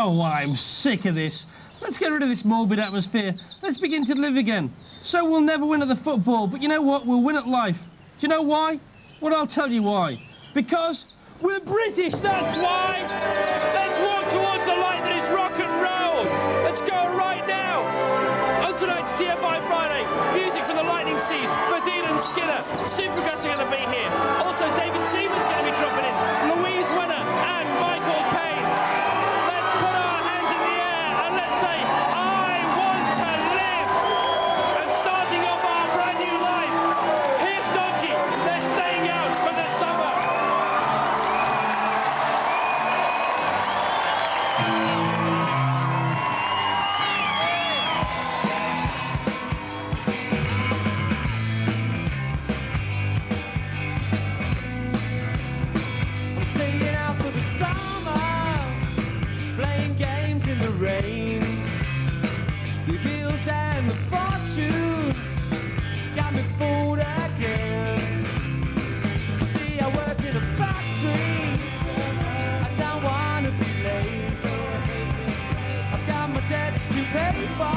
Oh, I'm sick of this. Let's get rid of this morbid atmosphere. Let's begin to live again. So we'll never win at the football, but you know what? We'll win at life. Do you know why? Well, I'll tell you why. Because we're British, that's why! Let's walk towards the light that is rock and roll! Let's go right now! On tonight's TFI Friday, music from the Lightning Seas, Fadil and Skinner, Supergrass are going to be here. Also, David Seaman's going to be dropping in, Louise Winner and Michael Caine. Let's put our hands in the air and let's say, I want to live! And starting off our brand new life, here's Dodgy. They're staying out for the summer. I'm staying out for the summer, playing games in the rain. The hills and the fortune got me fooled again. See, I work in a factory, I don't want to be late. I've got my debts to pay for,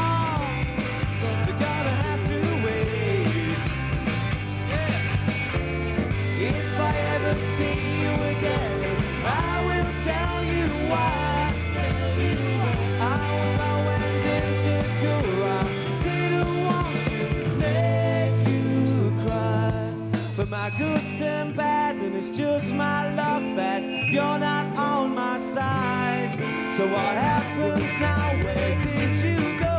they're gonna have to wait. Yeah. If I ever see you again, I will tell you why. I was low and insecure, I didn't want to make you cry. But my good's turned bad and it's just my luck that you're not on my side. So what happens now? Where did you go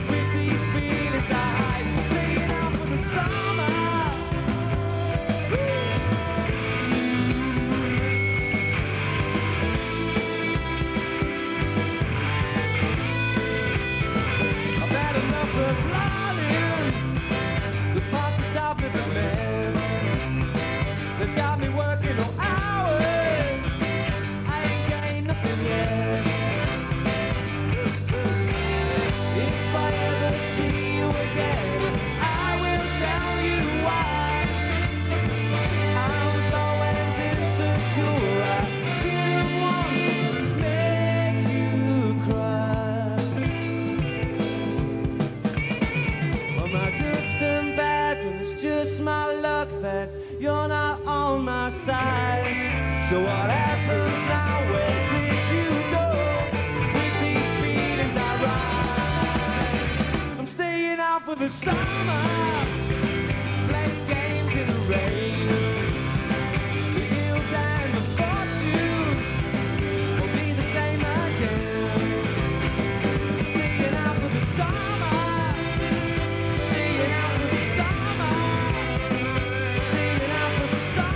with these feelings I hide? Staying out for the summer. I've had enough of lying. Those pockets I've been a mess. They've got me working all hours. I ain't gained nothing yet. If I ever see you again, I will tell you why. I was low and insecure, I didn't want to make you cry. Well, my good's turned bad and it's just my luck that you're not on my side. So what happens now? Where did you go with these feelings I ride? I'm staying out for the summer, playing games in the rain. The hills and the fortune will be the same again. I'm staying out for the summer, staying out for the summer, staying out for the summer.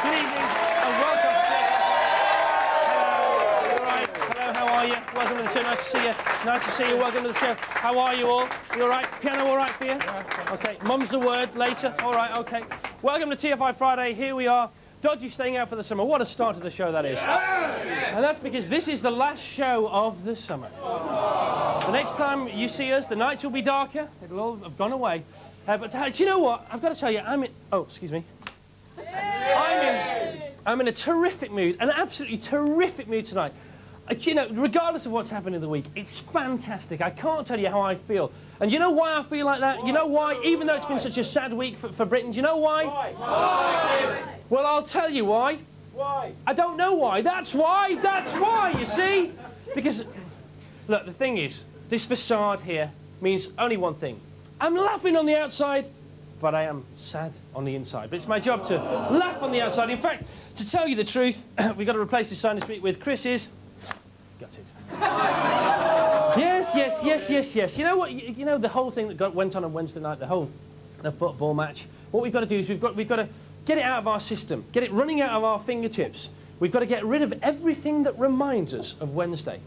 Good evening and welcome. Hello, all right? Hello, how are you? Welcome to the show. Nice to see you. Nice to see you. Welcome to the show. How are you all? You all right? Piano all right for you? Okay. Mum's the word later. All right. Okay. Welcome to TFI Friday. Here we are. Dodgy staying out for the summer. What a start to the show that is. And that's because this is the last show of the summer. The next time you see us, the nights will be darker. It'll all have gone away. But do you know what? I've got to tell you, oh, excuse me. I'm in a terrific mood, an absolutely terrific mood tonight. You know, regardless of what's happened in the week, it's fantastic. I can't tell you how I feel. And you know why I feel like that? You know why? Even though it's been such a sad week for Britain, do you know why? Why? Well, I'll tell you why. Why? I don't know why. That's why. That's why, you see? Because, look, the thing is, this facade here means only one thing. I'm laughing on the outside, but I am sad on the inside. But it's my job to laugh on the outside. In fact, to tell you the truth, we've got to replace this sign this week with Chris's Gutted. Yes. You know what? You know the whole thing that went on Wednesday night, the football match. What we've got to do is we've got to get it out of our system, get it running out of our fingertips. We've got to get rid of everything that reminds us of Wednesday.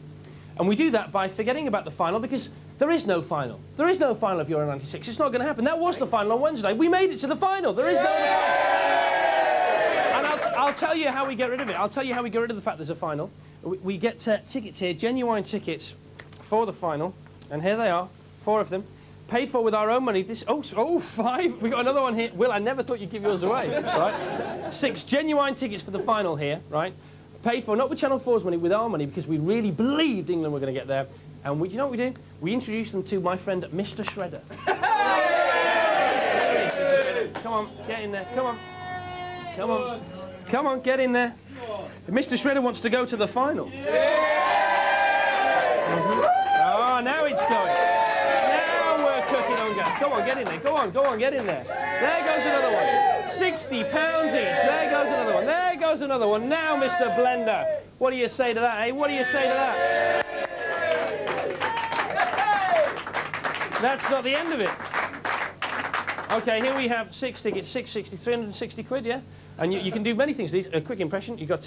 And we do that by forgetting about the final, because there is no final. There is no final of Euro 96. It's not going to happen. That was the final on Wednesday. We made it to the final. There is no final. And I'll tell you how we get rid of it. I'll tell you how we get rid of the fact there's a final. We get tickets here, genuine tickets for the final. And here they are, 4 of them. Paid for with our own money. Oh, 5. We got another one here. Will, I never thought you'd give yours away. Right? 6 genuine tickets for the final here, right? Paid for, not with Channel 4's money, with our money, because we really believed England were going to get there. And you know what we do? We introduced them to my friend Mr. Shredder. Come on, get in there. Come on. Come on. Come on, get in there. Mr. Shredder wants to go to the final. Oh, now it's going. Now we're cooking on gas. Go on, get in there. Go on, get in there. There goes another one. £60 each. There goes another one. There goes another one. Now, Mr. Blender. What do you say to that, eh? What do you say to that? That's not the end of it. Okay, here we have 6 tickets, 660, 360 quid, yeah? And you can do many things. These a quick impression. You got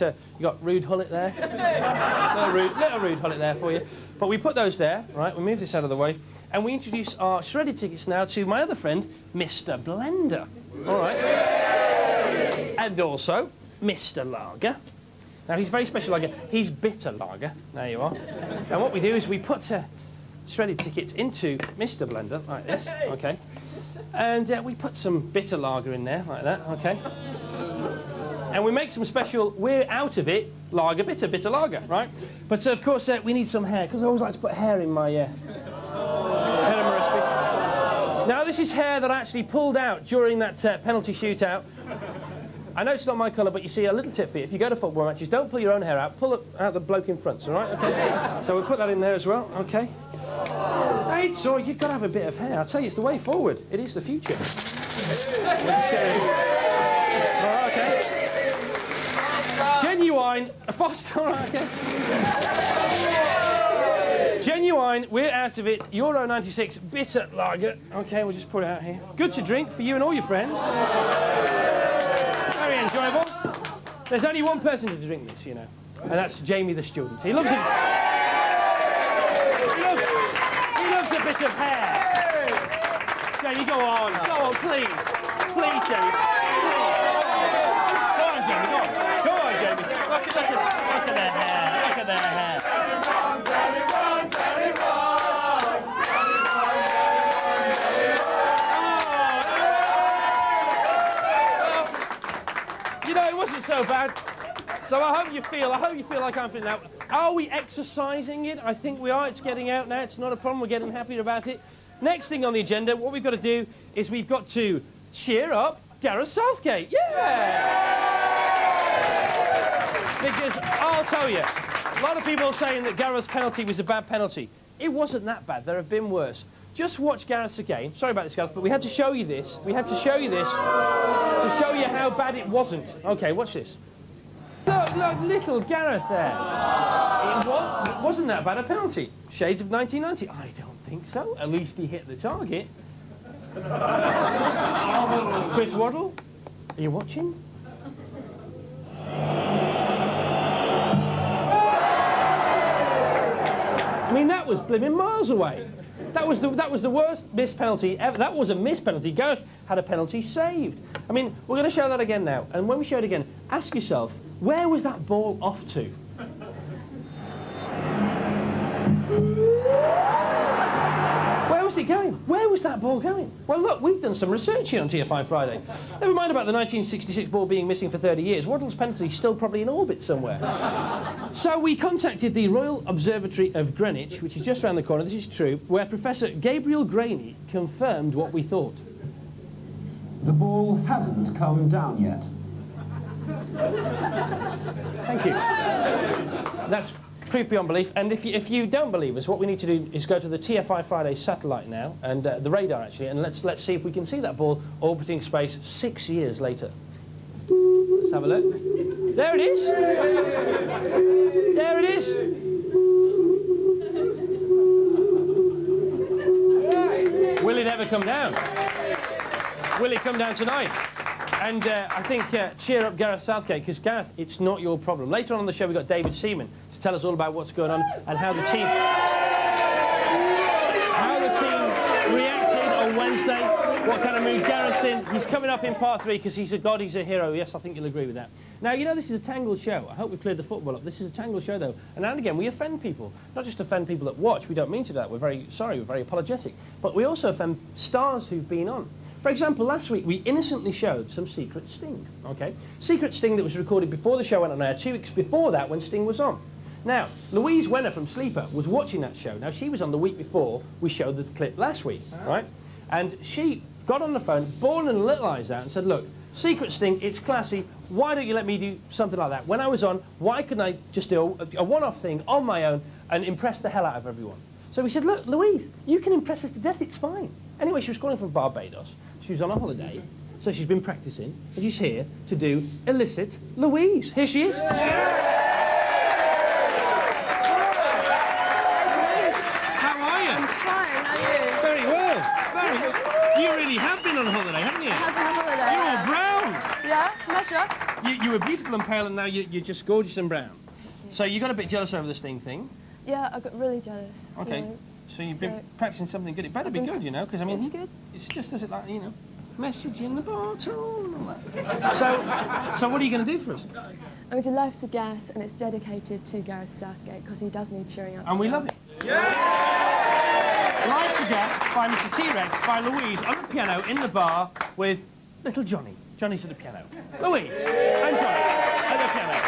Rude Hullet there. little Rude Hullet there for you. But we put those there, right? We move this out of the way, and we introduce our shredded tickets now to my other friend, Mr. Blender. All right. And also Mr. Lager. Now he's very special lager. He's bitter lager. There you are. And what we do is we put shredded tickets into Mr. Blender like this. Okay. And we put some bitter lager in there like that. Okay. And we make some special, we're out of it, lager, bitter lager, right? But of course we need some hair, because I always like to put hair in my hair in my recipe. Now this is hair that I actually pulled out during that penalty shootout. I know it's not my colour, but you see, a little tip for you. If you go to football matches, don't pull your own hair out, pull it out the bloke in front, all right? Okay. So we'll put that in there as well, okay? Hey, sorry, you've got to have a bit of hair. I'll tell you, it's the way forward. It is the future. Okay. Genuine, Foster, okay. Genuine, we're out of it. Euro 96 bitter lager. Okay, we'll just put it out here. Good to drink for you and all your friends. Very enjoyable. There's only one person to drink this, you know, and that's Jamie the student. He loves it. He loves a bit of hair. Jamie, go on, please. Please, Jamie. Go on, Jamie, go on. Go on, Jamie. Look at the hair. Look at the hair. You know, it wasn't so bad. So I hope you feel like I'm feeling that. Are we exercising it? I think we are. It's getting out now. It's not a problem. We're getting happier about it. Next thing on the agenda, what we've got to do is we've got to cheer up Gareth Southgate. Yeah! Because I'll tell you, a lot of people are saying that Gareth's penalty was a bad penalty. It wasn't that bad. There have been worse. Just watch Gareth's again. Sorry about this, Gareth, but we had to show you this. We had to show you this to show you how bad it wasn't. Okay, watch this. Look, little Gareth there. It wasn't that bad a penalty. Shades of 1990. I don't think so. At least he hit the target. Chris Waddle, are you watching? I mean, that was blimmin' miles away. That was the worst missed penalty ever. That was a missed penalty. Gareth had a penalty saved. I mean, we're going to show that again now. And when we show it again, ask yourself, where was that ball off to? Where was it going? Where was that ball going? Well, look, we've done some research here on TFI Friday. Never mind about the 1966 ball being missing for 30 years. Waddle's penalty is still probably in orbit somewhere. So we contacted the Royal Observatory of Greenwich, which is just around the corner, this is true, where Professor Gabriel Graney confirmed what we thought. The ball hasn't come down yet. Thank you. That's proof beyond belief. And if you don't believe us, what we need to do is go to the TFI Friday satellite now, and the radar actually, and let's see if we can see that ball orbiting space 6 years later. Let's have a look. There it is. There it is. come down? Will he come down tonight? And I think cheer up Gareth Southgate, because Gareth, it's not your problem. Later on in the show, we've got David Seaman to tell us all about what's going on and how the team reacted on Wednesday, what kind of mood Gareth's in. He's coming up in part 3 because he's a god, he's a hero. Yes, I think you'll agree with that. Now, you know, this is a tangled show. I hope we've cleared the football up. This is a tangled show, though. And now and again, we offend people. Not just offend people that watch. We don't mean to do that. We're very sorry. We're very apologetic. But we also offend stars who've been on. For example, last week, we innocently showed some Secret Sting, OK? Secret Sting that was recorded before the show went on air, 2 weeks before that, when Sting was on. Now, Louise Wenner from Sleeper was watching that show. Now, she was on the week before we showed the clip last week, right? And she got on the phone, bawling her little eyes out, and said, look, Secret Sting, it's classy. Why don't you let me do something like that? When I was on, why couldn't I just do a one-off thing on my own and impress the hell out of everyone? So we said, look, Louise, you can impress us to death, it's fine. Anyway, she was calling from Barbados. She was on a holiday, so she's been practicing, and she's here to do Illicit Louise. Here she is. How are you? I'm fine, how are you? Very well. Very well. You really have been on holiday, haven't you? I have been on holiday. You're all brown. Yeah, measure. You were beautiful and pale, and now you're just gorgeous and brown. So you got a bit jealous over the Sting thing. Yeah, I got really jealous. Okay. You know. So you've been practicing something good. It better be good, you know, because I mean, It's good. it's just as it like, you know, message in the bottle and all that. So what are you going to do for us? I'm going to Life to Gas, and it's dedicated to Gareth Southgate because he does need cheering up. And we love it. Life to Gas by Mr. T-Rex, by Louise on the piano in the bar with little Johnny. Johnny's at the piano. Louise and Johnny at the piano.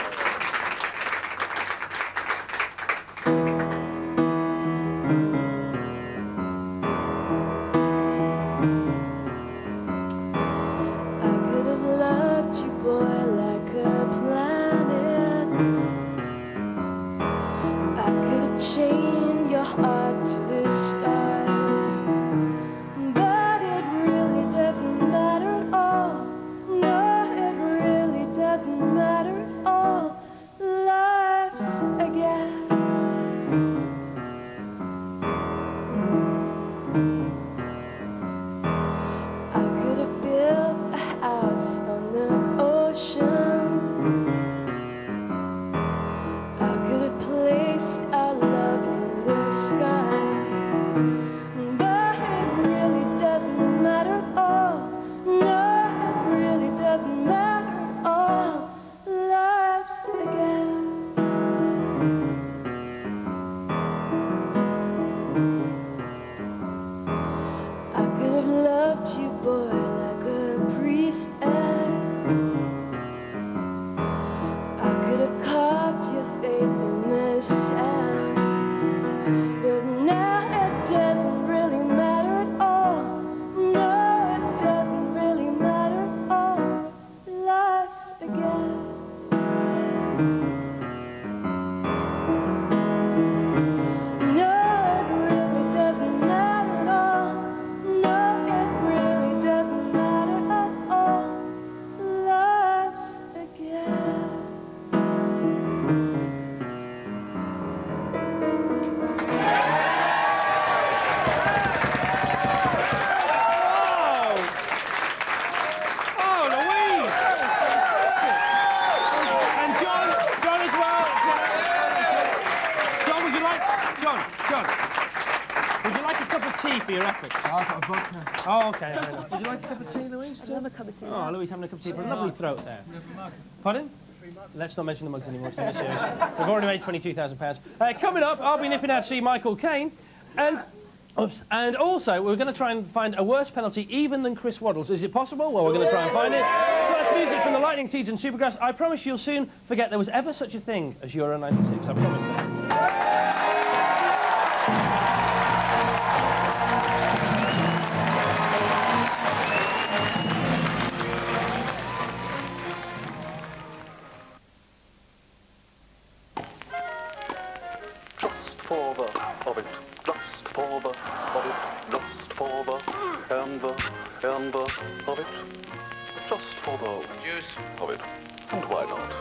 For your efforts. Oh, I've got a vodka. Oh, okay. Fair enough. Would you like a cup of tea, Louise? I'd love a cup of tea. Oh, Louise having a cup of tea for a lovely throat there. Pardon? Let's not mention the mugs anymore, it's not serious. We've already made £22,000. Coming up, I'll be nipping out to see Michael Caine. And also, we're going to try and find a worse penalty even than Chris Waddle's. Is it possible? Well, we're going to try and find it. Plus music from the Lightning Seeds and Supergrass. I promise you'll soon forget there was ever such a thing as Euro 96. I promise that. Just for the of it, just for the of it, just for the and the of it, just for the juice of it, and why not?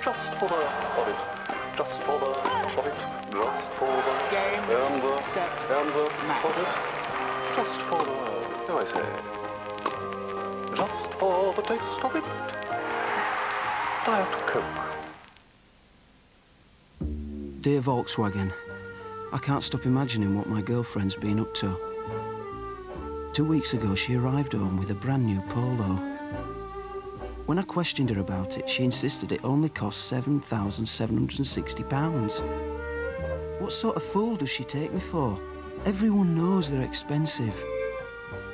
Just for the of it, just for the of it, just for the game and the of it, just for the do I say? Just for the taste of it, Diet Coke. Dear Volkswagen, I can't stop imagining what my girlfriend's been up to. 2 weeks ago, she arrived home with a brand new Polo. When I questioned her about it, she insisted it only cost £7,760. What sort of fool does she take me for? Everyone knows they're expensive.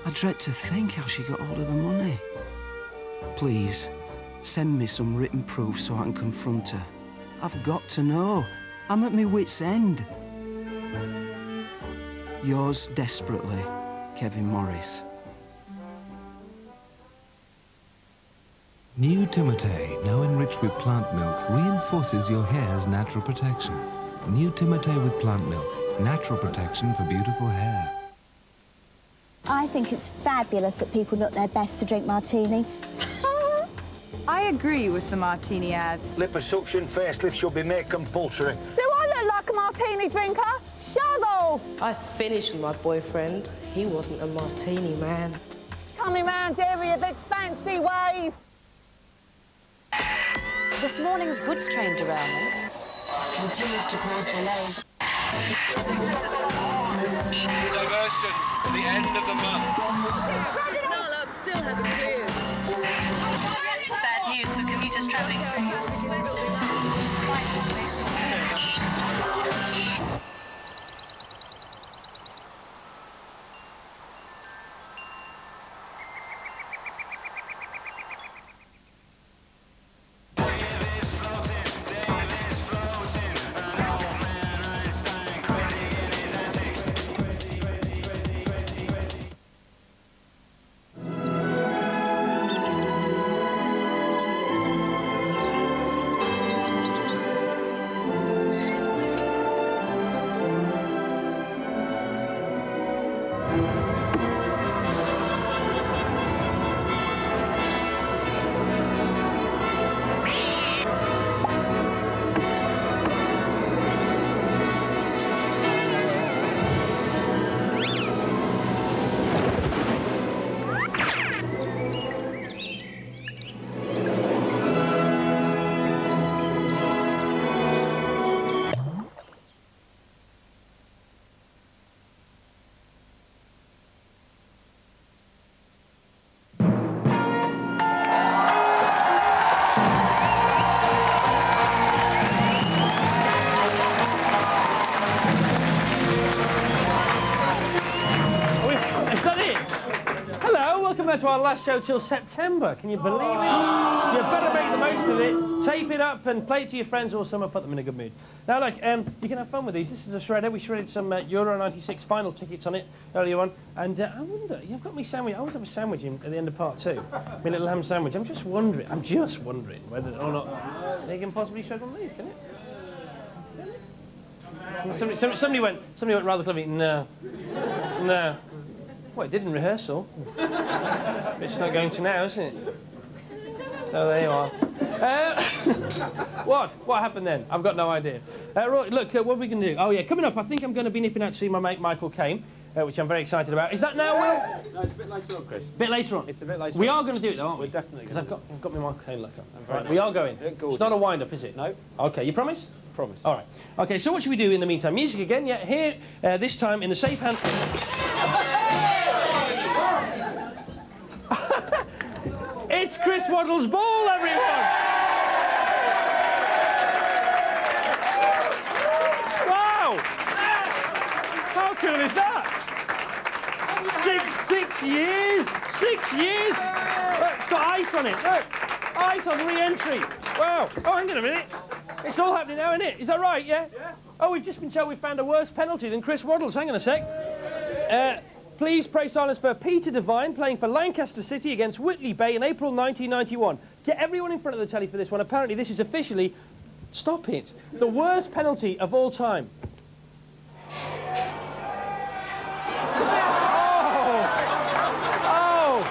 I dread to think how she got hold of the money. Please, send me some written proof so I can confront her. I've got to know. I'm at my wit's end. Yours desperately, Kevin Morris. New Timotei, now enriched with plant milk, reinforces your hair's natural protection. New Timotei with plant milk, natural protection for beautiful hair. I think it's fabulous that people look their best to drink martini. I agree with the martini ad. Liposuction facelift should be made compulsory. Do I look like a martini drinker? Shut off! I finished with my boyfriend. He wasn't a martini man. Coming round here with your big fancy ways. This morning's goods train derailment continues to cause delays. Diversion at the end of the month. Snarl still haven't cleared. Bad news for commuters travelling through. To our last show till September. Can you believe it? You better make the most of it. Tape it up and play it to your friends all summer. Put them in a good mood. Now, look, you can have fun with these. This is a shredder. We shredded some Euro '96 final tickets on it earlier on. And I wonder, you've got me sandwich. I always have a sandwich in at the end of part 2. My little ham sandwich. I'm just wondering whether or not they can possibly shred one of these. Can it? Somebody went rather cleverly. No. Well, it did in rehearsal. It's not going to now, isn't it? So there you are. What happened then? I've got no idea. Right, look, what are we going to do? Oh, yeah, coming up, I think I'm going to be nipping out to see my mate Michael Caine, which I'm very excited about. Is that now, Will? No, it's a bit later on, Chris. A bit later on? It's a bit later on. We are going to do it, though, aren't we? We're definitely. Because I've got my Michael Caine look on. Right, we are going. It's not a wind-up, is it? No. OK, you promise? Promise. All right. OK, so what should we do in the meantime? Music again, yeah, here, this time in the safe hand... It's Chris Waddle's ball, everyone! Wow! How cool is that? 6 years! 6 years! Look, it's got ice on it, look! Ice on re-entry! Wow! Oh, hang on a minute. It's all happening now, isn't it? Is that right, yeah? Yeah. Oh, we've just been told we found a worse penalty than Chris Waddle's. Hang on a sec. Please pray silence for Peter Devine playing for Lancaster City against Whitley Bay in April 1991. Get everyone in front of the telly for this one. Apparently this is officially, stop it, the worst penalty of all time. Oh!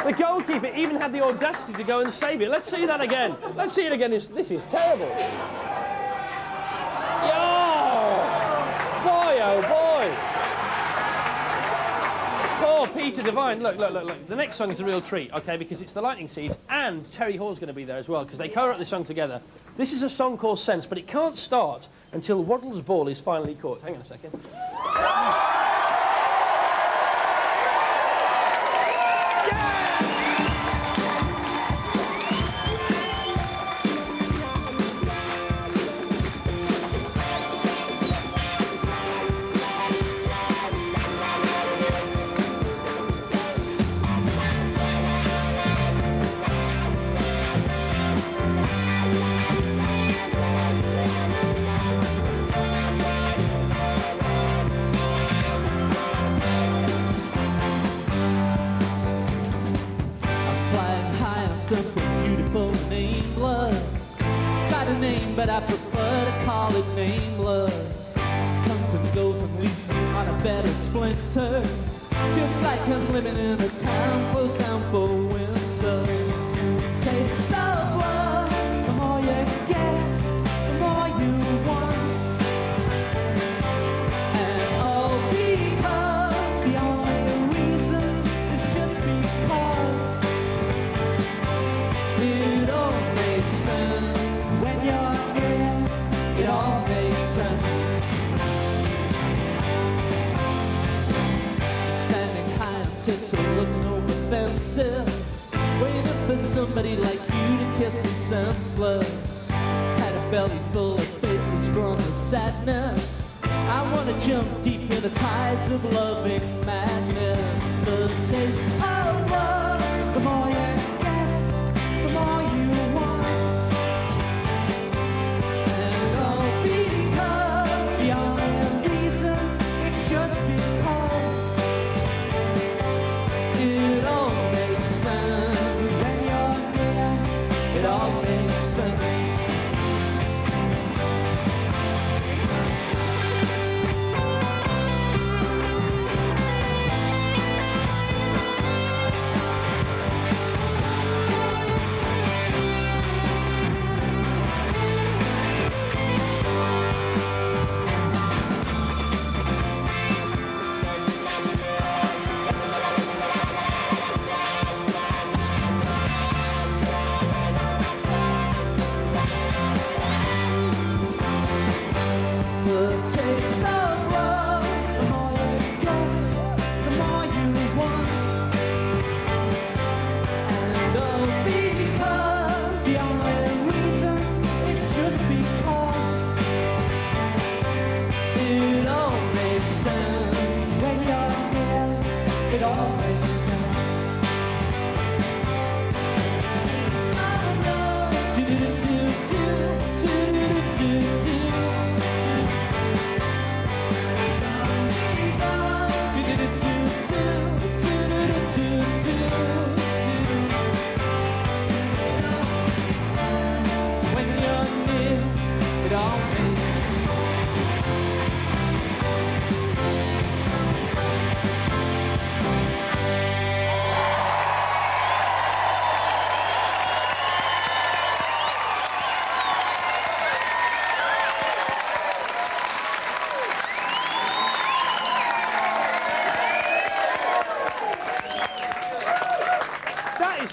The goalkeeper even had the audacity to go and save it. Let's see that again. Let's see it again. This is terrible. Oh, boy, oh boy. Peter Devine, look. The next song is a real treat, okay, because it's the Lightning Seeds, and Terry Hall's going to be there as well, because they co-wrote the song together. This is a song called Sense, but it can't start until Waddle's ball is finally caught. Hang on a second. Something beautiful, nameless. It's got a name, but I prefer to call it nameless. Comes and goes and leaves me on a bed of splinters. Feels like I'm living in a town closed down for winter. Taste of love, the more you get, the more you want. And all because the only reason is just because. It all makes sense when you're here. It all makes sense. Standing high on tiptoe, looking over fences, waiting for somebody like you to kiss me senseless. Had a belly full of faces drawn with sadness. I wanna jump deep in the tides of loving madness. The taste of love, the more you the more you want. And all because the only reason, it's just because. It all makes sense when you're here. It all makes sense.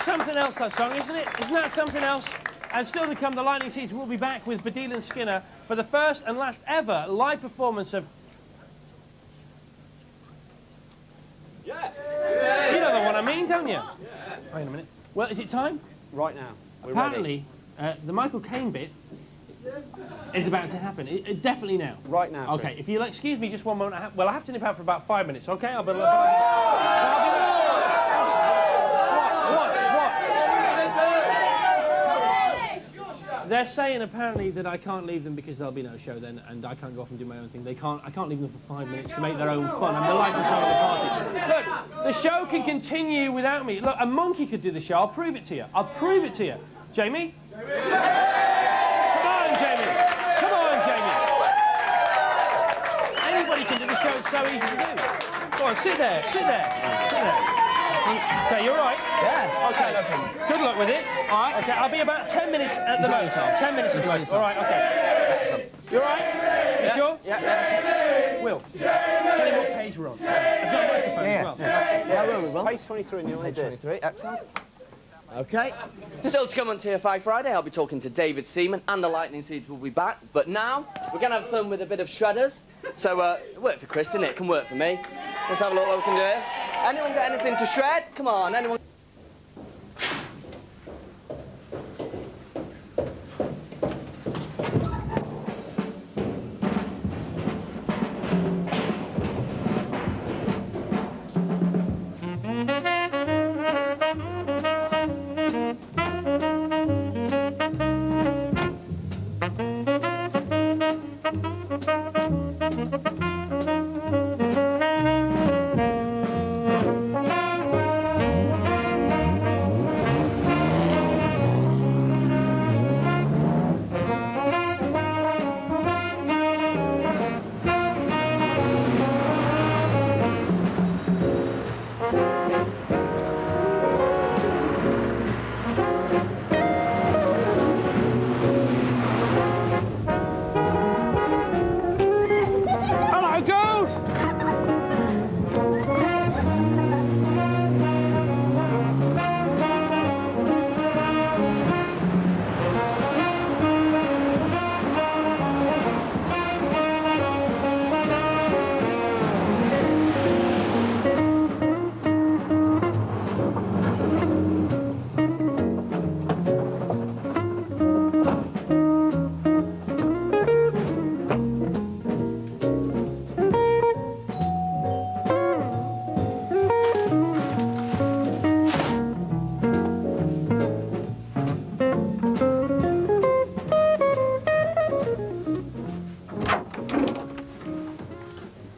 Something else, that song, isn't it? Isn't that something else? And still to come, the Lightning Seeds will be back with Badil and Skinner for the first and last ever live performance of... Yeah! You know the one I mean, don't you? Yeah. Wait a minute. Well, is it time? Right now. Apparently, the Michael Caine bit is about to happen. Definitely now. Right now. Okay, Chris. if you'll excuse me just one moment. I have to nip out for about 5 minutes, okay? I'll be... They're saying apparently that I can't leave them because there'll be no show then, and I can't go off and do my own thing. I can't leave them for 5 minutes to make their own fun. I'm the life and soul of the party. Look, the show can continue without me. Look, a monkey could do the show. I'll prove it to you. I'll prove it to you. Jamie? Come on, Jamie. Come on, Jamie. Anybody can do the show. It's so easy to do. Go on, sit there. Sit there. Sit there. Okay, you're right? Yeah. Okay, no problem. Good luck with it. All right. Okay, I'll be about 10 minutes at the most. 10 minutes at the most. All right, okay. You all right? You sure? Yeah. Will, tell him what page we're on. I've got a microphone as well. Yeah, I will. on. Page 23 in the Page 23, excellent. Okay. Still to come on TFI Friday, I'll be talking to David Seaman and the Lightning Seeds will be back. But now, we're going to have fun with a bit of shredders. So, it worked for Chris, didn't it? It can work for me. Let's have a look what we can do here. Anyone got anything to shred? Come on, anyone?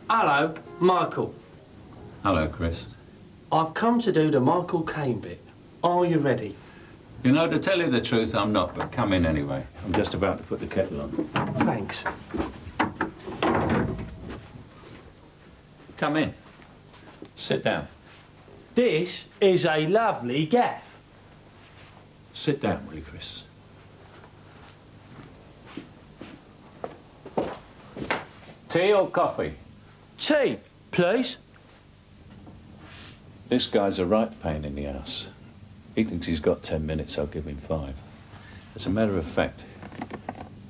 Hello, Michael. Hello, Chris. I've come to do the Michael Caine bit. Are you ready? You know, to tell you the truth, I'm not, but come in anyway. I'm just about to put the kettle on. Thanks. Come in. Sit down. This is a lovely gaff. Sit down, will you, Chris? Tea or coffee? Tea, please. This guy's a right pain in the ass. He thinks he's got 10 minutes, I'll give him 5. As a matter of fact,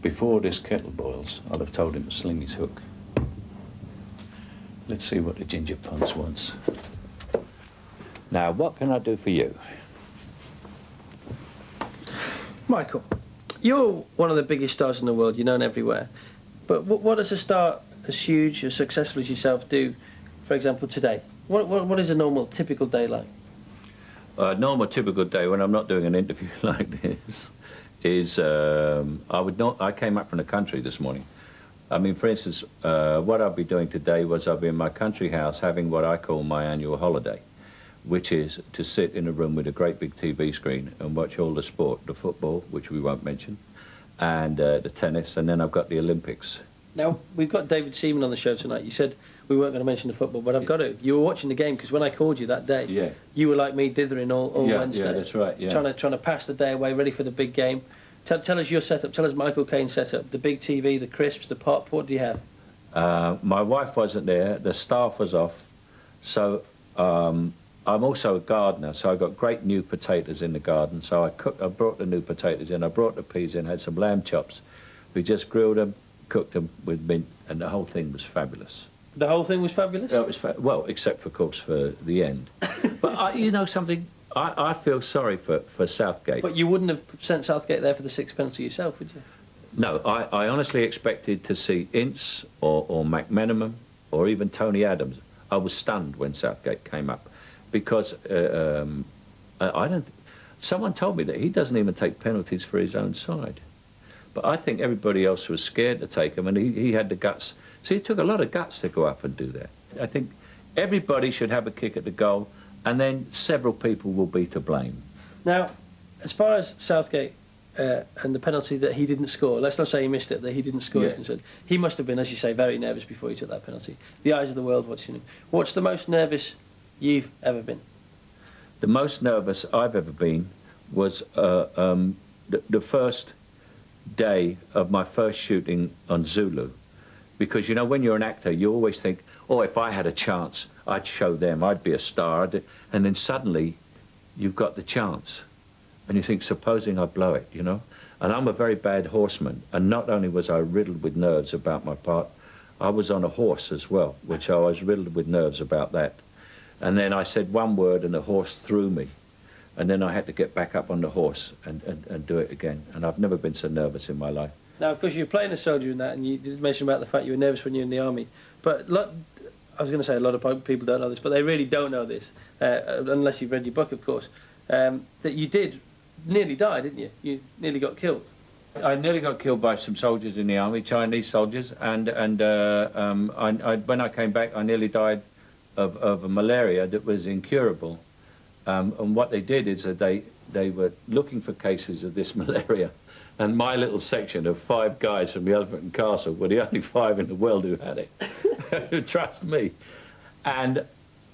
before this kettle boils, I'll have told him to sling his hook. Let's see what the ginger punch wants. Now, what can I do for you? Michael, you're one of the biggest stars in the world. You're known everywhere. But what does a star as huge, as successful as yourself do, for example, today? What is a normal, typical day like? A normal, typical day when I'm not doing an interview like this is I came up from the country this morning. I mean, for instance, what I'll be doing today was I'll be in my country house having what I call my annual holiday, which is to sit in a room with a great big TV screen and watch all the sport, the football, which we won't mention, and the tennis, and then I've got the Olympics. Now, we've got David Seaman on the show tonight. You said we weren't going to mention the football, but I've got to. You were watching the game, because when I called you that day, you were like me, dithering all Wednesday. Yeah, that's right, yeah. Trying to pass the day away, ready for the big game. Tell us your setup. Tell us Michael Caine's setup. The big TV, the crisps, the pop. What do you have? My wife wasn't there. The staff was off. So I'm also a gardener, so I got great new potatoes in the garden. So I brought the new potatoes in. I brought the peas in, had some lamb chops. We just grilled them, cooked them with mint, and the whole thing was fabulous. The whole thing was fabulous? It was well, except, of course, for the end. But you know something? I feel sorry for Southgate. But you wouldn't have sent Southgate there for the sixth penalty yourself, would you? No, I honestly expected to see Ince or McMenamin or even Tony Adams. I was stunned when Southgate came up because I don't. Someone told me that he doesn't even take penalties for his own side. But I think everybody else was scared to take them, and he had the guts. So he took a lot of guts to go up and do that. I think everybody should have a kick at the goal, and then several people will be to blame. Now, as far as Southgate and the penalty that he didn't score, let's not say he missed it, that he didn't score is concerned, he must have been, as you say, very nervous before he took that penalty. The eyes of the world watching him. What's the most nervous you've ever been? The most nervous I've ever been was the first day of my first shooting on Zulu. Because, you know, when you're an actor, you always think, oh, if I had a chance, I'd show them, I'd be a star, and then suddenly you've got the chance. And you think, supposing I blow it, you know? And I'm a very bad horseman, and not only was I riddled with nerves about my part, I was on a horse as well, which I was riddled with nerves about that. And then I said one word and the horse threw me. And then I had to get back up on the horse and do it again. And I've never been so nervous in my life. Now, of course, you were playing a soldier in that, and you did mention about the fact you were nervous when you were in the army. But I was going to say a lot of people don't know this, but they really don't know this, unless you've read your book, of course, that you did nearly die, didn't you? You nearly got killed. I nearly got killed by some soldiers in the army, Chinese soldiers, and when I came back, I nearly died of a malaria that was incurable. And what they did is that they were looking for cases of this malaria, and my little section of 5 guys from the Elephant and Castle were the only 5 in the world who had it. Trust me. And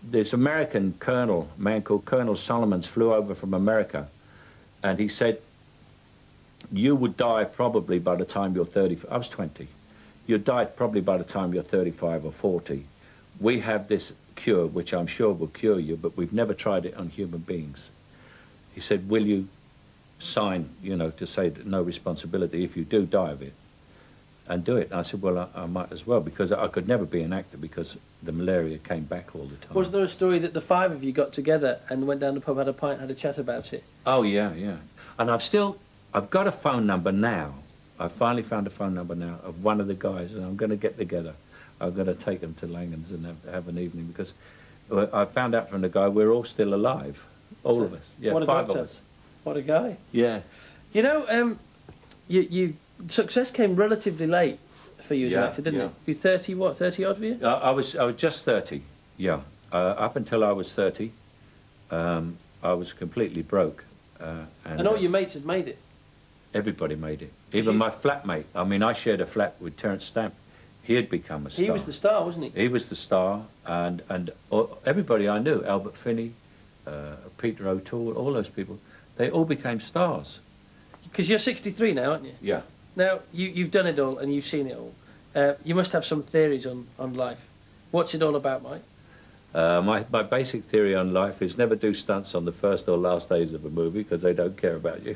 this American colonel, a man called Colonel Solomons, flew over from America, and he said, you would die probably by the time you're 30. I was 20. You'd die probably by the time you're 35 or 40. We have this cure, which I'm sure will cure you, but we've never tried it on human beings. He said, will you sign, you know, to say that no responsibility if you do die of it, and do it? And I said, well, I might as well, because I could never be an actor because the malaria came back all the time. Was there a story that the 5 of you got together and went down the pub, had a pint, had a chat about it? Oh, yeah, yeah. And I've got a phone number now. I finally found a phone number now of one of the guys, and I'm going to get together. I'm going to take them to Langan's and have an evening, because I found out from the guy we're all still alive, all of us. Yeah, 5 of us. What a guy. Yeah. You know, success came relatively late for you as an actor, didn't it? You 30, what, 30 odd for you? I was just 30, yeah. Up until I was 30, I was completely broke. And all your mates had made it? Everybody made it. Even my flatmate. I mean, I shared a flat with Terence Stamp. He had become a star. He was the star, wasn't he? He was the star, and everybody I knew, Albert Finney, Peter O'Toole, all those people, they all became stars. Because you're 63 now, aren't you? Yeah. Now, you've done it all and you've seen it all. You must have some theories on life. What's it all about, Mike? My basic theory on life is never do stunts on the first or last days of a movie, because they don't care about you.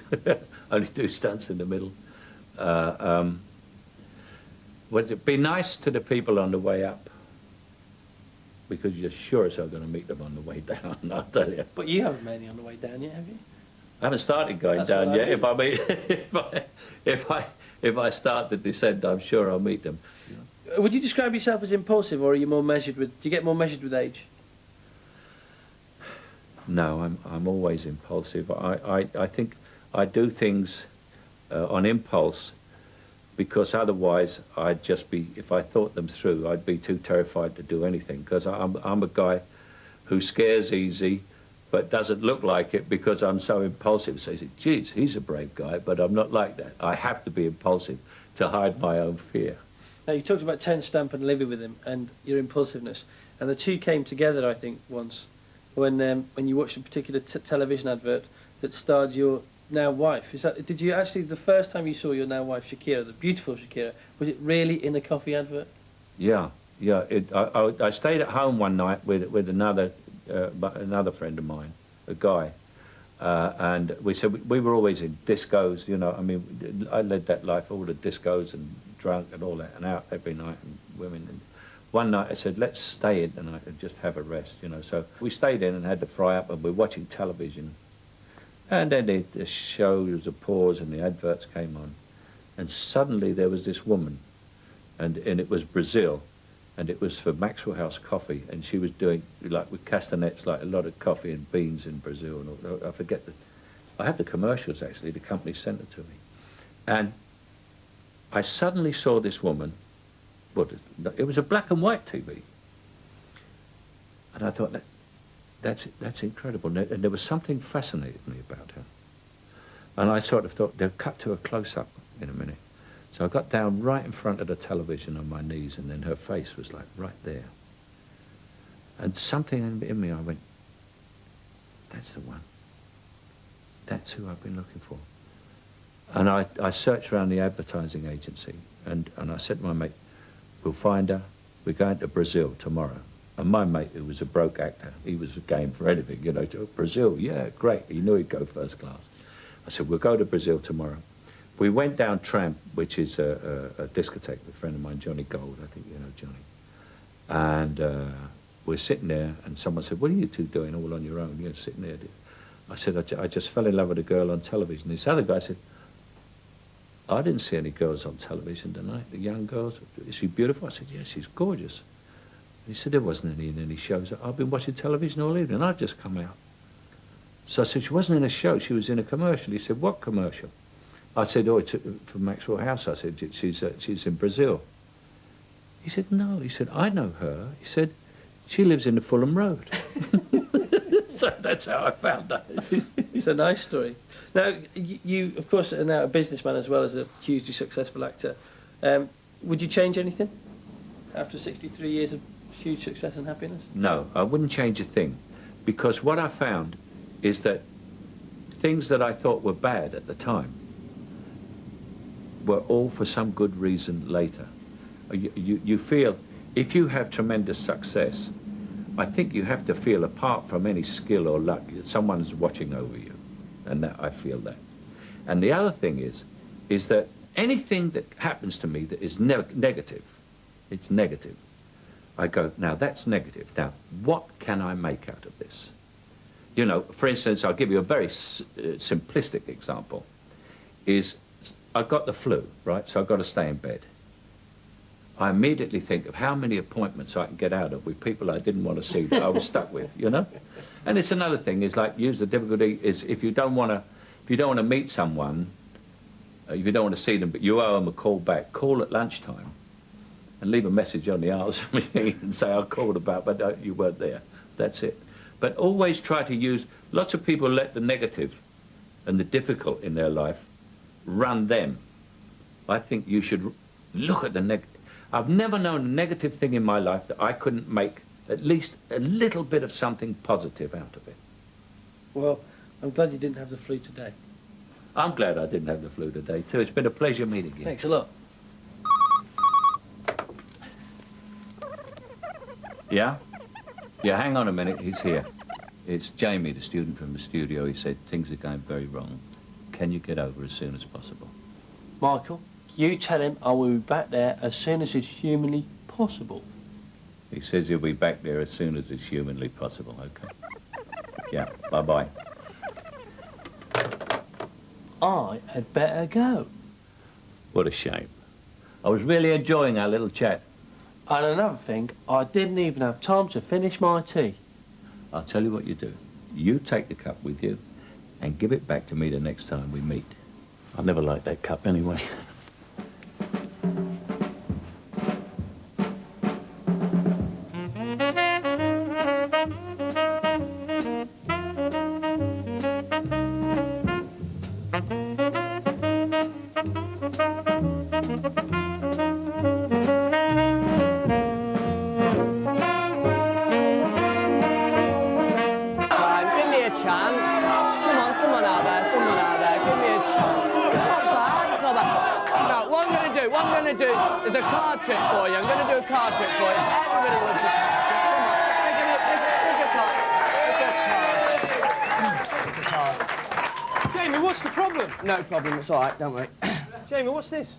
Only do stunts in the middle. Be nice to the people on the way up, because you're sure as hell going to meet them on the way down, I'll tell you. But you haven't made any on the way down yet, have you? I haven't started going down yet. If I start the descent, I'm sure I'll meet them. Would you describe yourself as impulsive, or are you more measured with? Do you get more measured with age? No, I'm always impulsive. I think I do things on impulse, because otherwise I'd just be, if I thought them through, I'd be too terrified to do anything, because I'm a guy who scares easy but doesn't look like it, because I'm so impulsive. So you say, geez, he's a brave guy, but I'm not like that. I have to be impulsive to hide my own fear. Now, you talked about Terence Stamp and living with him and your impulsiveness, and the two came together, I think, once, when you watched a particular television advert that starred your now wife. Did you actually, the first time you saw your now wife, Shakira, the beautiful Shakira, was it really in a coffee advert? Yeah, yeah. I stayed at home one night with another friend of mine, a guy, and we were always in discos, you know. I mean, I led that life, all the discos and drunk and all that, and out every night, and women. And one night I said, let's stay in tonight and just have a rest, you know. So we stayed in and had to fry up, and we're watching television. And then the show, there was a pause and the adverts came on. And suddenly there was this woman, and it was Brazil, and it was for Maxwell House Coffee, and she was doing, like with castanets, like a lot of coffee and beans in Brazil. And I forget I have the commercials, actually, the company sent it to me. And I suddenly saw this woman, it was a black and white TV. And I thought, that's incredible. And there was something fascinated me about her. And I sort of thought, they'll cut to a close-up in a minute. So I got down right in front of the television on my knees, and then her face was like right there. And something in me, I went, that's the one. That's who I've been looking for. And I searched around the advertising agency, and I said to my mate, we'll find her. We're going to Brazil tomorrow. And my mate, who was a broke actor, he was game for anything, you know, to Brazil, yeah, great. He knew he'd go first class. I said, we'll go to Brazil tomorrow. We went down Tramp, which is a discotheque with a friend of mine, Johnny Gold, I think you know Johnny. And we're sitting there, and someone said, what are you two doing all on your own? You're sitting there. I said, I just fell in love with a girl on television. This other guy said, I didn't see any girls on television tonight, the young girls. Is she beautiful? I said, yes, she's gorgeous. He said, there wasn't any in any shows. I've been watching television all evening, and I've just come out. So I said, she wasn't in a show, she was in a commercial. He said, what commercial? I said, oh, it's for Maxwell House. I said, she's in Brazil. He said, no. He said, I know her. He said, she lives in the Fulham Road. So that's how I found out. It's a nice story. Now, you, of course, are now a businessman as well as a hugely successful actor. Would you change anything after 63 years of huge success and happiness? No, I wouldn't change a thing. Because what I found is that things that I thought were bad at the time were all for some good reason later. You feel, if you have tremendous success, I think you have to feel, apart from any skill or luck, that someone's watching over you. And that, I feel that. And the other thing is that anything that happens to me that is negative, it's negative. I go, now that's negative. Now, what can I make out of this? You know, for instance, I'll give you a very simplistic example, is I've got the flu, right? So I've got to stay in bed. I immediately think of how many appointments I can get out of with people I didn't want to see that I was stuck with, you know? And it's another thing, is like, use the difficulty is if you don't want to meet someone, if you don't want to see them, but you owe them a call back, call at lunchtime and leave a message on the answer machine and say, I called about, but you weren't there. That's it. But always try to use, lots of people let the negative and the difficult in their life run them. I think you should look at the negative. I've never known a negative thing in my life that I couldn't make at least a little bit of something positive out of it. Well, I'm glad you didn't have the flu today. I'm glad I didn't have the flu today, too. It's been a pleasure meeting you. Thanks a lot. Yeah? Yeah, hang on a minute. He's here. It's Jamie, the student from the studio. He said things are going very wrong. Can you get over as soon as possible? Michael, you tell him I will be back there as soon as it's humanly possible. He says he'll be back there as soon as it's humanly possible, okay? Yeah, bye-bye. I had better go. What a shame. I was really enjoying our little chat. And another thing, I didn't even have time to finish my tea. I'll tell you what you do. You take the cup with you and give it back to me the next time we meet. I never liked that cup anyway. Is a card trick for you. I'm going to do a card trick for you. Everybody loves a card trick. Come on, take a card. Jamie, what's the problem? No problem, it's all right, don't worry. Jamie, what's this?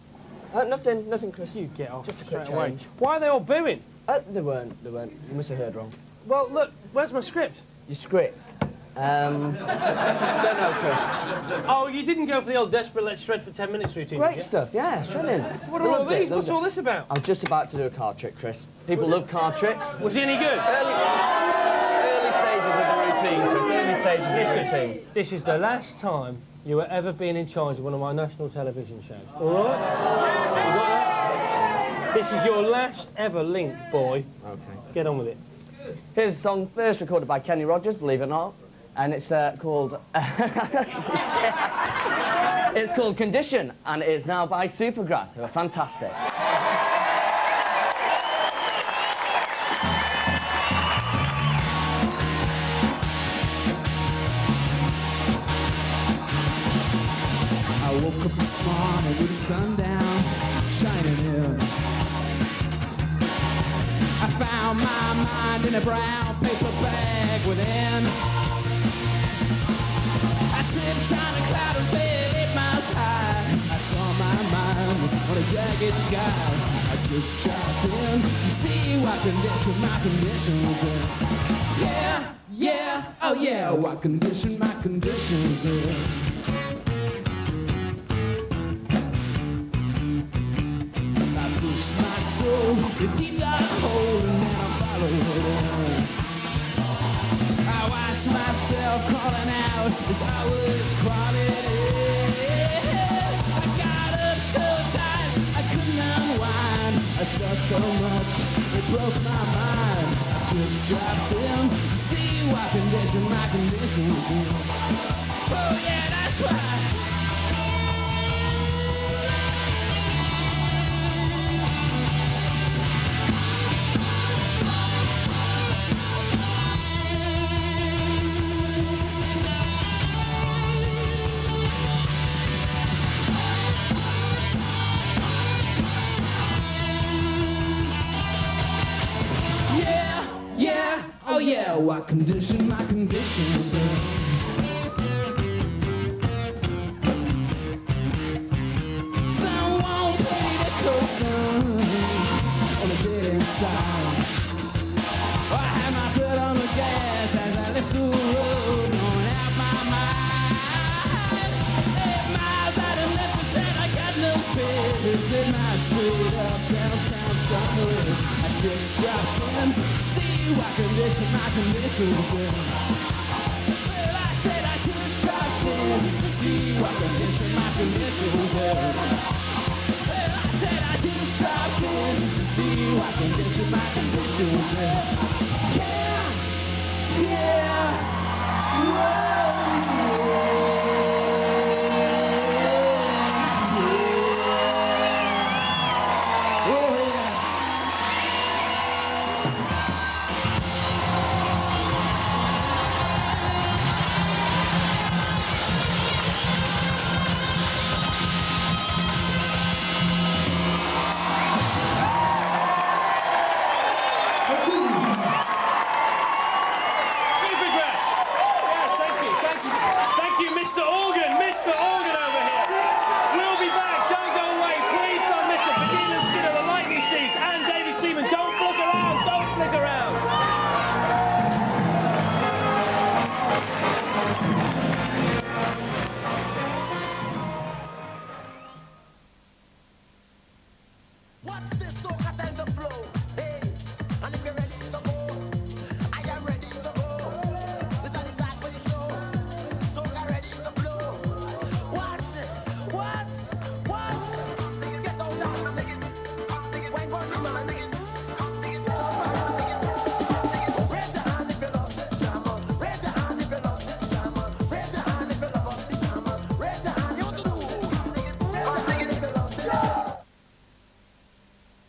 Nothing, Chris. You get off. Just a quick away. change. Why are they all booing? They weren't. You must have heard wrong. Well, look, where's my script? Your script? Don't know, Chris. Oh, you didn't go for the old desperate let's shred for 10 minutes routine, Great stuff, yeah, shredding. What are all these? What's all this about? I'm just about to do a card trick, Chris. People love card tricks. Was he any good? Early stages of the routine, Chris. Early stages of the routine. This is the last time you were ever being in charge of one of my national television shows. All right? You got that? This is your last ever link, boy. Okay. Get on with it. Here's a song first recorded by Kenny Rogers, believe it or not. And it's called... it's called Condition, and it is now by Supergrass, who are fantastic. I woke up this morning with the sun down, shining in. I found found my mind in a brown paper bag within. I tripped on a cloud and fell 8 miles high. I tore my mind on a jagged sky. I just dropped in to see what condition my condition was in. Yeah, yeah, oh yeah, what condition my condition was in. I pushed my soul in deep dark hole and then I followed it in. I watched myself crawling out as I was crawling in. I got up so tight I couldn't unwind. I saw so much, it broke my mind. I just dropped in to see what condition my condition was in. Oh yeah, that's right. Oh yeah, what condition my condition was in. Someone played a coaster on a dead end side. I had my foot on the gas as I left the road, going out my mind. 8 miles out of Memphis and I got no spares in my street up downtown somewhere. I just dropped in to see what condition my condition was in. Well, I said I just dropped in just to see what condition my condition was in. Well, I said I just dropped in just to see what condition my condition was in. Yeah, yeah, whoa,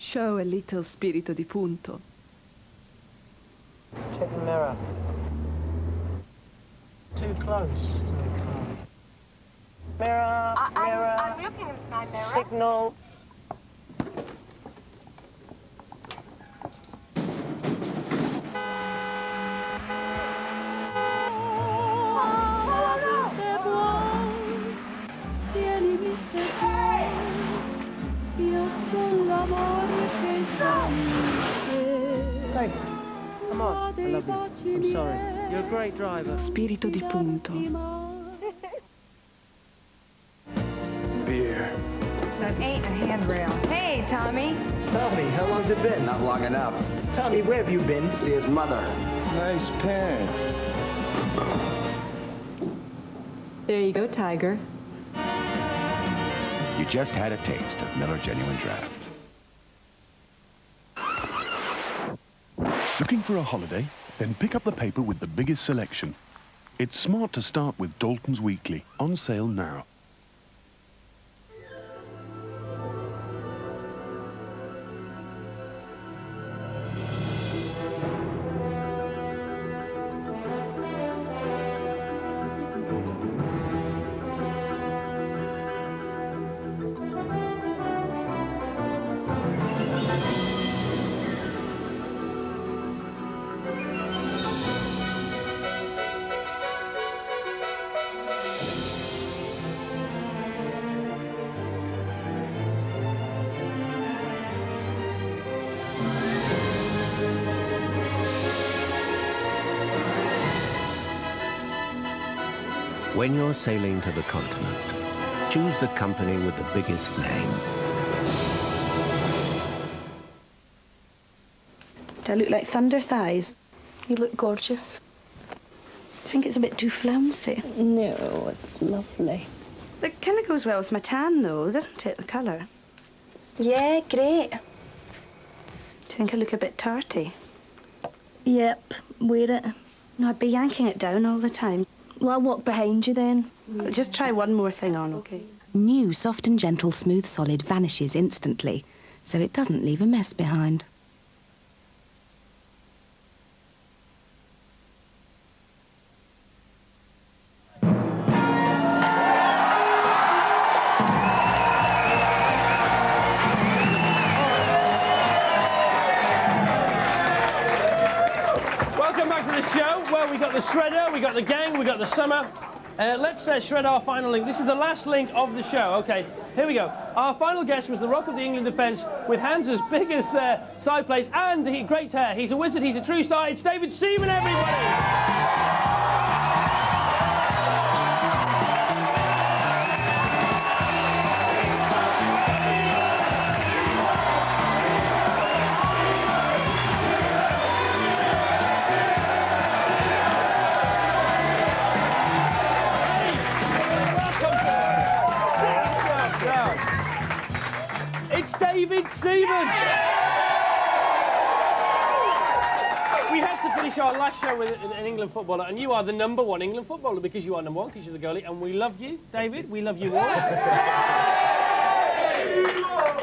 Show a little spirito di punto. Check the mirror. Too close to the car. Mirror, mirror. I'm looking at my mirror. Signal. Hey, come on. I love you. I'm sorry. You're a great driver. Spirito di punto. Beer. That ain't a handrail. Hey, Tommy. Tommy, how long's it been? Not long enough. Tommy, where have you been? See his mother. Nice parents. There you go, Tiger. You just had a taste of Miller Genuine Draft. Looking for a holiday? Then pick up the paper with the biggest selection. It's smart to start with Dalton's Weekly, on sale now. When you're sailing to the continent, choose the company with the biggest name. Do I look like thunder thighs? You look gorgeous. I think it's a bit too flouncy. No, it's lovely. It kind of goes well with my tan, though, doesn't it, the colour? Yeah, great. Do you think I look a bit tarty? Yep, wear it. No, I'd be yanking it down all the time. Well, I'll walk behind you then. Just try one more thing on, OK? New Soft and Gentle Smooth Solid vanishes instantly, so it doesn't leave a mess behind. We got the shredder, we got the gang, we got the summer. Let's shred our final link. This is the last link of the show. OK, here we go. Our final guest was the Rock of the England defence with hands as big as side plates and great hair. He's a wizard, he's a true star. It's David Seaman, everybody! David Seaman! We had to finish our last show with an England footballer, and you are the #1 England footballer because you are #1, because you're the goalie, and we love you, David. We love you all.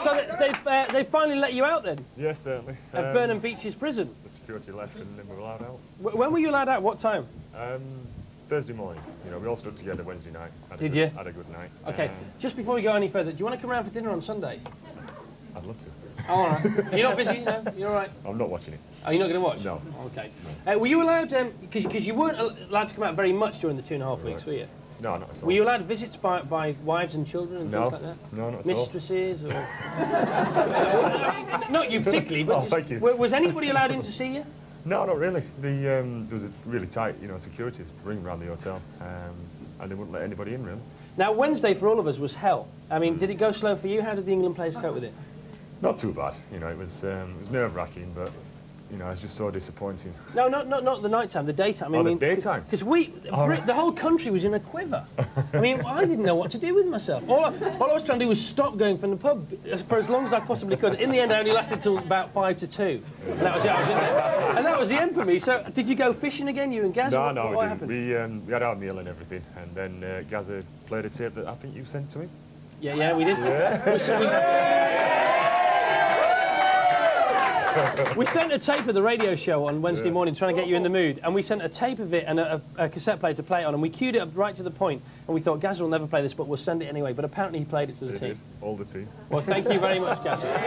So they've finally let you out then? Yes, certainly. At Burnham Beeches prison? The security left and then we were allowed out. When were you allowed out? What time? Thursday morning. You know, we all stood together Wednesday night. Did you? Had a good night. OK, just before we go any further, do you want to come around for dinner on Sunday? I'd love to. Oh, all right. You're not busy? No? You're all right? I'm not watching it. Oh, you're not going to watch? No. OK. Were you allowed, because you weren't allowed to come out very much during the 2.5 weeks, were you? No, not at all. Were you allowed visits by wives and children and things like that? No, not at Mistresses or... Not you particularly, but thank you. Was anybody allowed in to see you? No, not really. There was a really tight, security ring around the hotel, and they wouldn't let anybody in, really. Now, Wednesday for all of us was hell. I mean, did it go slow for you? How did the England players cope with it? Not too bad. It was nerve-wracking, but it's just so disappointing. No, not the night time, the daytime. The daytime. Because the whole country was in a quiver. I mean, I didn't know what to do with myself. All I was trying to do was stop going from the pub for as long as I possibly could. In the end, I only lasted till about 1 to 2, and that was it. I was in there. And that was the end for me. So, did you go fishing again, you and Gazza? No, what we happened? didn't. We had our meal and everything, and then Gazza played a tape that I think you sent to him. Yeah, we did. Yeah. We sent a tape of the radio show on Wednesday morning trying to get you in the mood, and we sent a tape of it and a cassette player to play it on, and we queued it up right to the point, and we thought, Gazza will never play this, but we'll send it anyway. But apparently he played it to the team. Did. All the team. Well, thank you very much, Gazza. Thank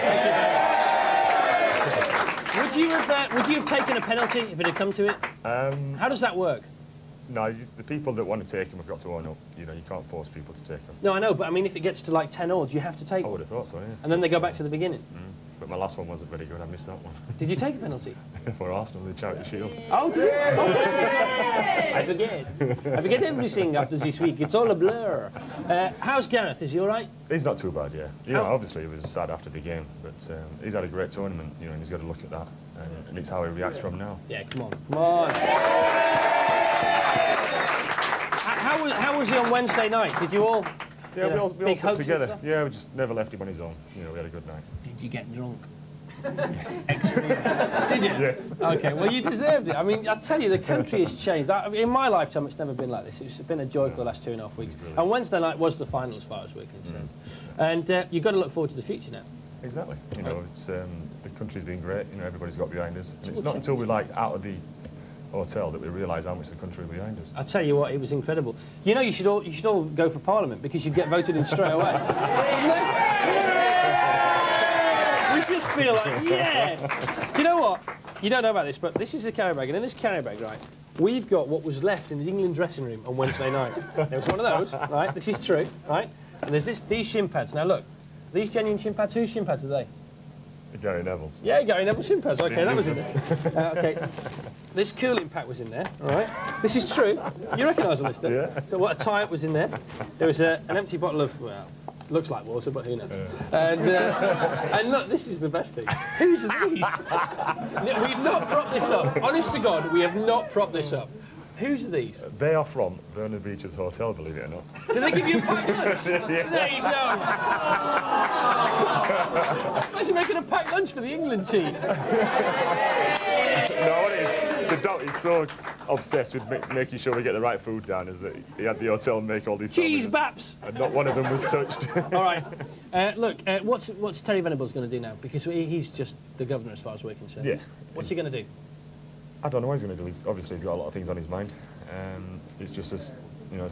you very much. Would you have taken a penalty if it had come to it? How does that work? No, the people that want to take them have got to own up. You can't force people to take them. No, I know, but I mean, if it gets to like 10-all, do you have to take them? I would have thought so, yeah. And then they go back to the beginning? But my last one wasn't very good. I missed that one. Did you take a penalty? For Arsenal, the Charity Shield. Oh, did you? Oh, I forget. I forget everything after this week. It's all a blur. How's Gareth? Is he all right? He's not too bad, yeah. Obviously, it was sad after the game, but he's had a great tournament, and he's got to look at that. And it's how he reacts from now. Yeah, come on. Come on. How was he on Wednesday night? Did you all... Yeah, we all stuck together. Yeah, we just never left him on his own. We had a good night. Did you get drunk? Yes. Excellent. Did you? Yes. OK, well, you deserved it. I mean, I tell you, the country has changed. In my lifetime, it's never been like this. It's been a joy for the last 2.5 weeks. And Wednesday night was the final, as far as we're concerned. And you've got to look forward to the future now. Exactly. It's the country's been great. Everybody's got behind us. And it's not until we're out of the hotel that we realise how much the country is behind us. I tell you what, it was incredible. You should all go for Parliament because you'd get voted in straight away. We just feel like, yes! You know what? You don't know about this, but this is a carry bag, and in this carry bag, right, we've got what was left in the England dressing room on Wednesday night. There was one of those, right? This is true, right? And there's these shin pads. Now look, these genuine shin pads, whose shin pads are they? Gary Neville's. Yeah, Gary Neville shin pads. OK, that was in there. OK. This cooling pack was in there, all right? This is true. You recognise all this stuff? Yeah. So what a tie-up was in there. There was an empty bottle of, well, looks like water, but who knows? And look, this is the best thing. Who's these? We've not propped this up. Honest to God, we have not propped this up. Who's these? They are from Vernon Beaches Hotel, believe it or not. Do they give you a packed lunch? Yeah. There you go. Imagine making a packed lunch for the England team. No, what it is, the dog is so obsessed with making sure we get the right food down, is that he had the hotel make all these cheese sandwiches, baps, and not one of them was touched. All right. Look, what's Terry Venables going to do now? Because he's just the governor as far as we're concerned. Yeah. What's he going to do? I don't know what he's going to do. Obviously, he's got a lot of things on his mind. It's just it's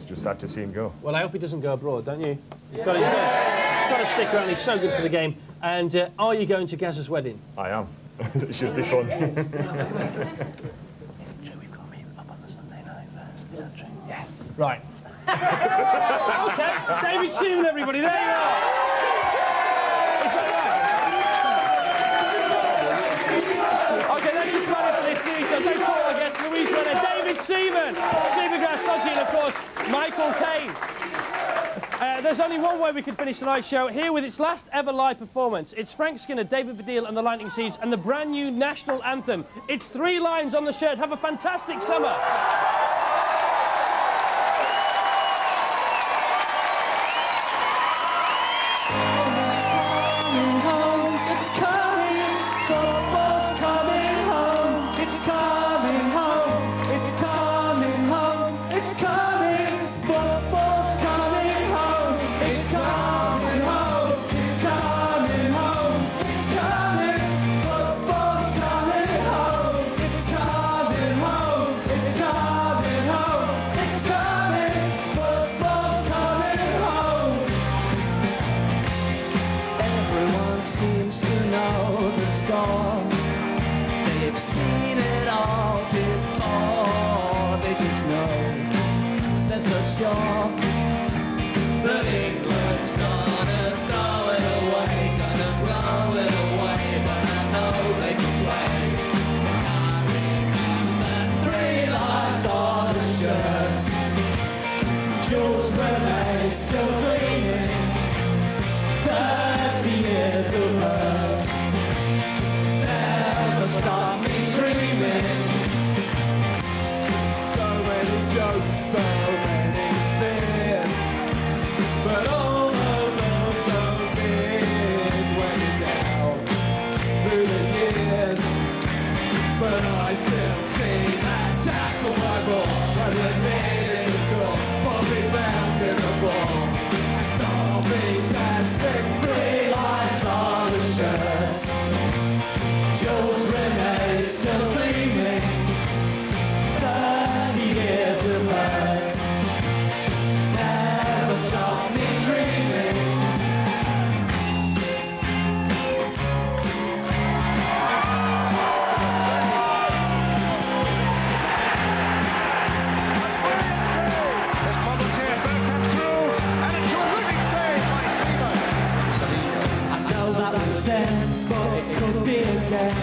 just sad to see him go. Well, I hope he doesn't go abroad, don't you? He's got to stick around. He's so good for the game. And are you going to Gazza's wedding? I am. It should be fun. Is it true we've got to meet up on the Sunday night first? Is that true? Yeah. Right. OK, David Seaman, everybody. There you are. Is that right? OK, let's just run it for this series. So thanks to all our guests, Louise Renner, David Seaman, Stephen Grass-Dodgy, and of course, Michael Caine. There's only one way we could finish tonight's show, here with its last ever live performance. It's Frank Skinner, David Baddiel and the Lightning Seeds and the brand new national anthem. It's 3 lines on the shirt. Have a fantastic summer. Shock that England's gonna throw it away, gonna throw it away, but I know they can play. 'Cause I remember 3 lines on the shirts, Jules René still gleaming, 30 years of hurt, never stop me dreaming. So many jokes, so many fears, but all those also fears went down through the years. But I still see that tackle my ball, but the minute is gone, Bobby bound in the ball. And I'll be dancing 3 lines on the shirts, Jules René still gleaming, 30 years of hurt, never stop me dreaming. There's Bubble Tear, Bergkamp through, and a terrific save by Seaman. I know that was then, but it could be again.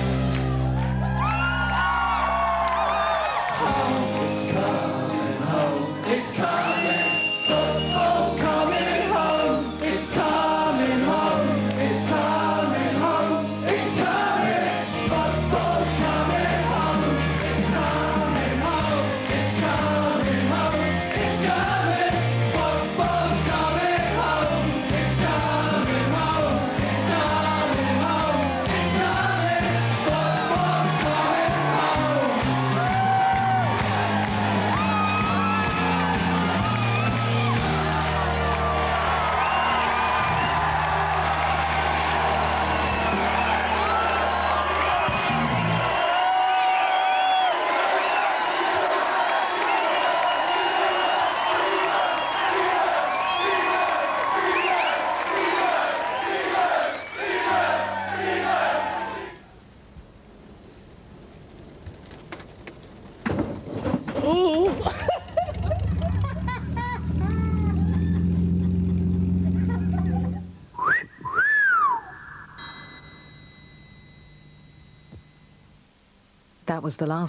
It's coming home, it's coming, football's coming home, it's coming home, it's coming home, it's coming, football's coming home, it's coming home, it's coming home, it's coming, football's coming home, it's coming home, it's coming home, it's coming, That was the last